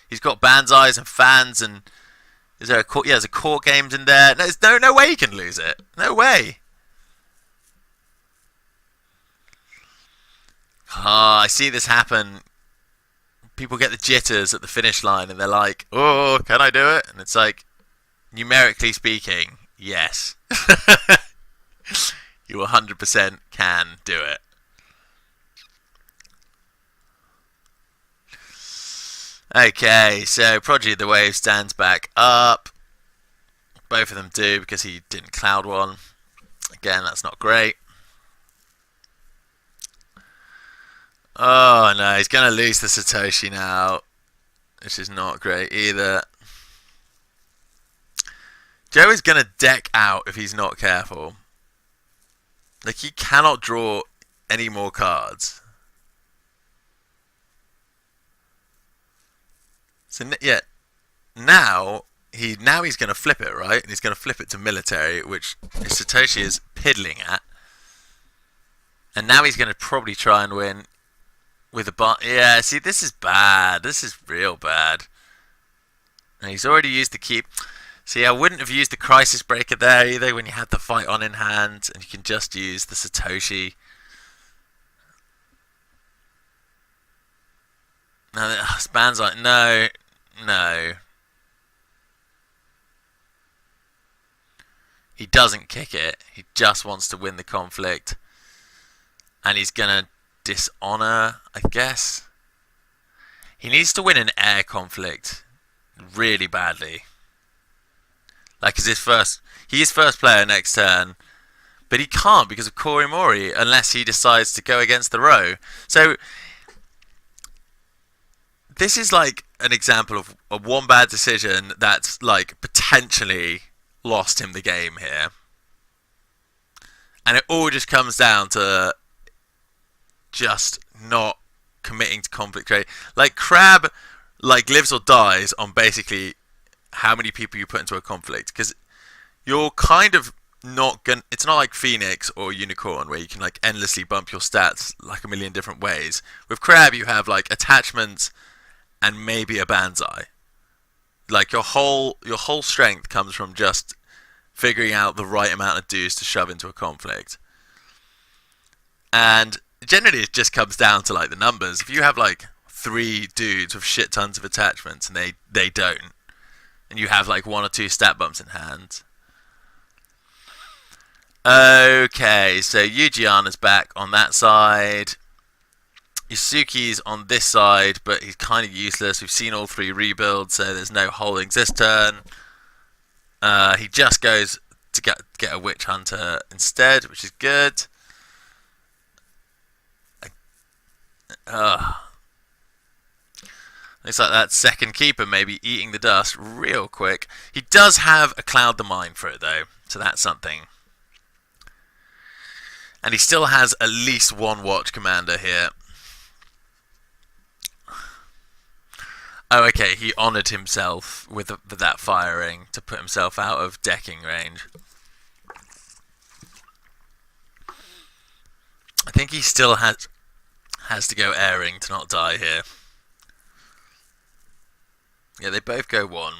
He's got Banzais and fans, and is there a court? Yeah, there's a court games in there. No, there's no way he can lose it. No way. Ah, I see this happen. People get the jitters at the finish line, and they're like, "Oh, can I do it?" And it's like, numerically speaking, yes. You 100% can do it. Okay, so Prodigy of the Wave stands back up. Both of them do because he didn't cloud one. Again, that's not great. Oh no, he's going to lose the Satoshi now, which is not great either. Joe is going to deck out if he's not careful. Like, he cannot draw any more cards. So, yeah, now he's going to flip it, right? And he's going to flip it to military, which Satoshi is piddling at. And now he's going to probably try and win with a bar. Yeah, see, this is bad. This is real bad. And he's already used the keep. See, I wouldn't have used the Crisis Breaker there either when you had the fight on in hand, and you can just use the Satoshi. No, Span's like, no. He doesn't kick it. He just wants to win the conflict. And he's going to dishonor, I guess. He needs to win an air conflict really badly. Like, as he is first player next turn, but he can't because of Korimori unless he decides to go against the row. So this is like an example of one bad decision that's like potentially lost him the game here, and it all just comes down to just not committing to conflict trade. Like, Crab like lives or dies on basically how many people you put into a conflict, because you're kind of not gonna. It's not like Phoenix or Unicorn where you can like endlessly bump your stats like a million different ways. With Crab, you have like attachments and maybe a Banzai. Like, your whole strength comes from just figuring out the right amount of dues to shove into a conflict. And generally, it just comes down to like the numbers. If you have like 3 dudes with shit tons of attachments and they don't, and you have like 1 or 2 stat bumps in hand. Okay, so Yujiana's back on that side. Yusuke's on this side, but he's kind of useless. We've seen all 3 rebuilds, so there's no holdings this turn. He just goes to get a Witch Hunter instead, which is good. Looks like that second keeper may be eating the dust real quick. He does have a Cloud the Mind for it, though, so that's something. And he still has at least 1 Watch Commander here. Oh, okay, he honoured himself with that firing to put himself out of decking range. I think he still has to go airing to not die here. Yeah, they both go 1.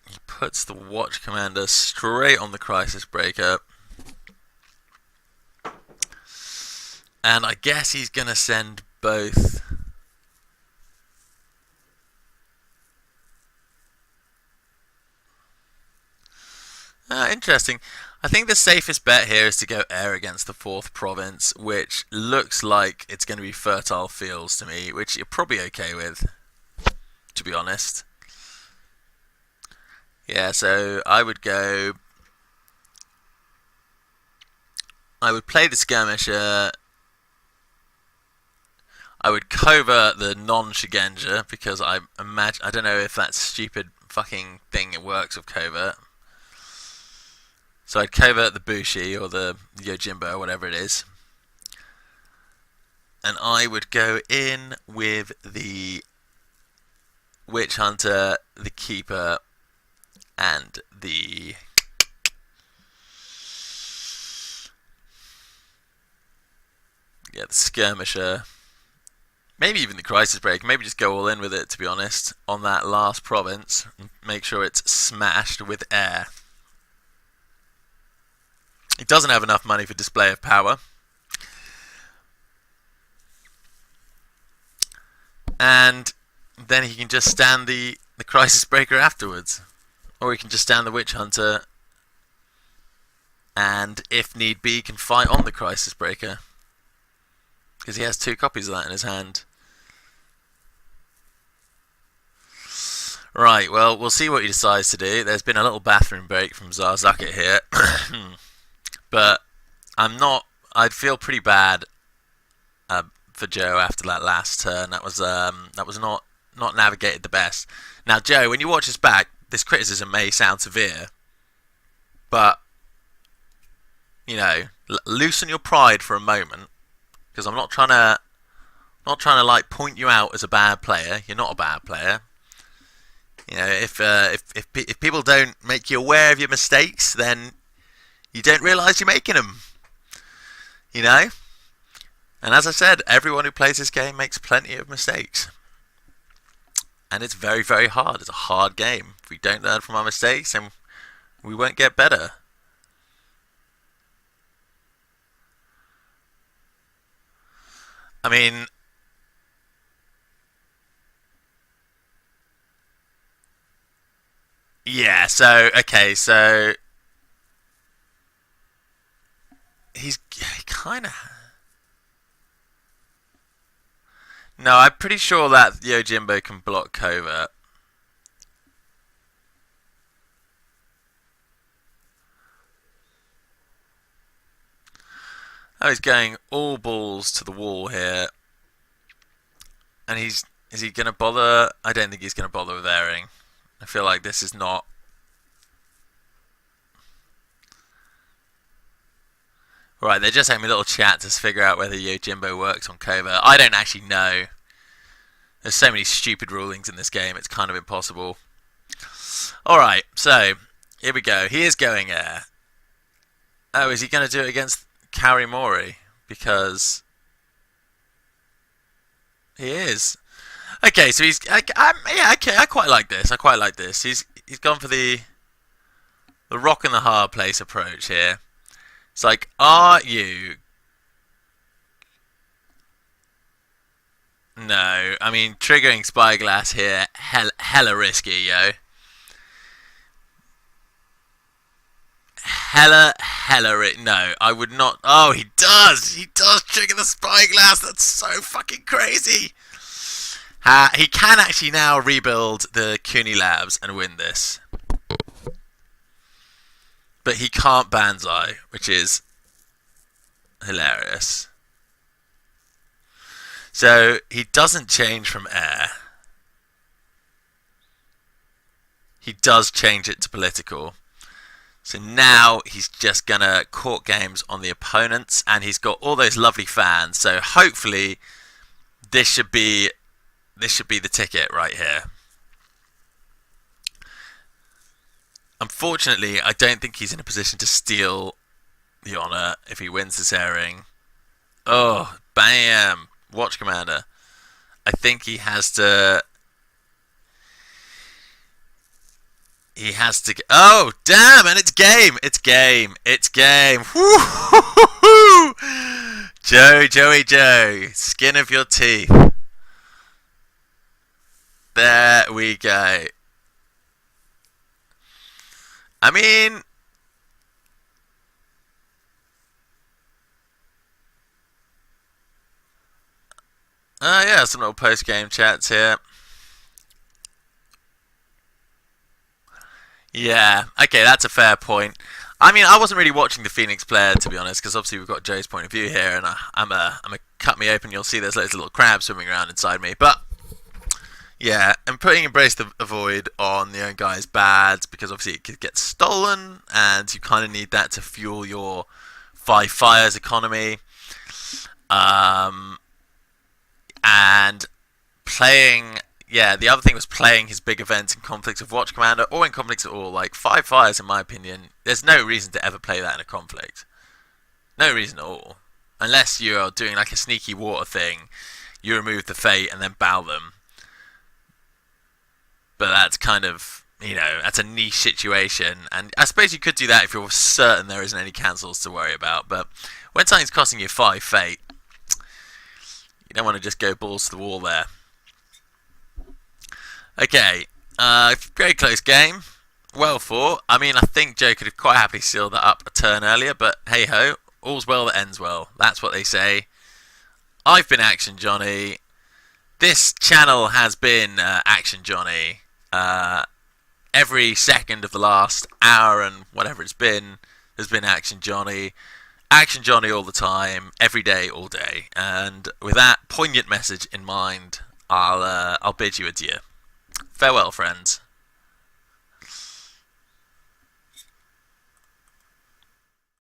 He puts the Watch Commander straight on the Crisis Breaker. And I guess he's going to send both. Interesting. I think the safest bet here is to go air against the 4th province, which looks like it's going to be Fertile Fields to me, which you're probably okay with, to be honest. Yeah, so I would play the Skirmisher. I would covert the non-Shigenja, because I don't know if that stupid fucking thing it works with covert. So I'd covert the Bushi or the Yojimbo or whatever it is. And I would go in with the Witch Hunter, the Keeper, and the Skirmisher. Maybe even the Crisis Break. Maybe just go all in with it, to be honest, on that last province. And make sure it's smashed with air. He doesn't have enough money for Display of Power. And then he can just stand the Crisis Breaker afterwards. Or he can just stand the Witch Hunter. And, if need be, can fight on the Crisis Breaker. Because he has 2 copies of that in his hand. Right, well, we'll see what he decides to do. There's been a little bathroom break from Zarzucket here. But I'd feel pretty bad for Joe after that last turn. That was not navigated the best. Now, Joe, when you watch this back, this criticism may sound severe. But, you know, loosen your pride for a moment. Because I'm not trying to like point you out as a bad player. You're not a bad player. You know, if people don't make you aware of your mistakes, then you don't realise you're making them. You know, and as I said, everyone who plays this game makes plenty of mistakes, and it's very, very hard. It's a hard game. If we don't learn from our mistakes, then we won't get better. I mean, yeah, so, okay, so he kind of... No, I'm pretty sure that Yojimbo can block Covert. Oh, he's going all balls to the wall here. And is he going to bother? I don't think he's going to bother with airing. I feel like this is not... Right, they're just having a little chat to figure out whether Yojimbo works on Covert. I don't actually know. There's so many stupid rulings in this game, it's kind of impossible. Alright, so, here we go. He is going air. Oh, is he going to do it against Karimori? Because he is. Okay, so he's... yeah, okay, I quite like this. I quite like this. He's gone for the rock and the hard place approach here. It's like, are you... No, I mean, triggering Spyglass here, hella risky, yo. Hella no, I would not... Oh, he does! He does trigger the Spyglass! That's so fucking crazy! He can actually now rebuild the Cooney Labs and win this. But he can't Banzai, which is hilarious. So, he doesn't change from air. He does change it to political. So now he's just going to court games on the opponents, and he's got all those lovely fans. So hopefully this should be the ticket right here. Unfortunately, I don't think he's in a position to steal the honour if he wins this airing. Oh, bam! Watch Commander. I think he has to... Oh, damn! And it's game! It's game! It's game! Woo-hoo-hoo-hoo! Joey Joe. Skin of your teeth. There we go. I mean... yeah, some little post-game chats here. Yeah, okay, that's a fair point. I mean, I wasn't really watching the Phoenix player, to be honest, because obviously we've got Joe's point of view here, and I'm a cut me open, you'll see there's loads of little crabs swimming around inside me. But, yeah, and putting Embrace the Void on the own guy is bad, because obviously it could get stolen, and you kind of need that to fuel your 5 fires economy. playing. Yeah, the other thing was playing his big events in conflicts of Watch Commander or in conflicts at all. Like 5 fires, in my opinion, there's no reason to ever play that in a conflict. No reason at all, unless you're doing like a sneaky water thing. You remove the fate and then bow them. But that's kind of, that's a niche situation. And I suppose you could do that if you're certain there isn't any cancels to worry about. But when something's costing you 5 fate, you don't want to just go balls to the wall there. Okay, very close game. Well fought. I mean, I think Joe could have quite happily sealed that up a turn earlier, but hey ho, all's well that ends well. That's what they say. I've been Action Johnny. This channel has been Action Johnny. Every second of the last hour and whatever it's been has been Action Johnny. Action Johnny all the time, every day, all day. And with that poignant message in mind, I'll bid you adieu. Farewell, friends.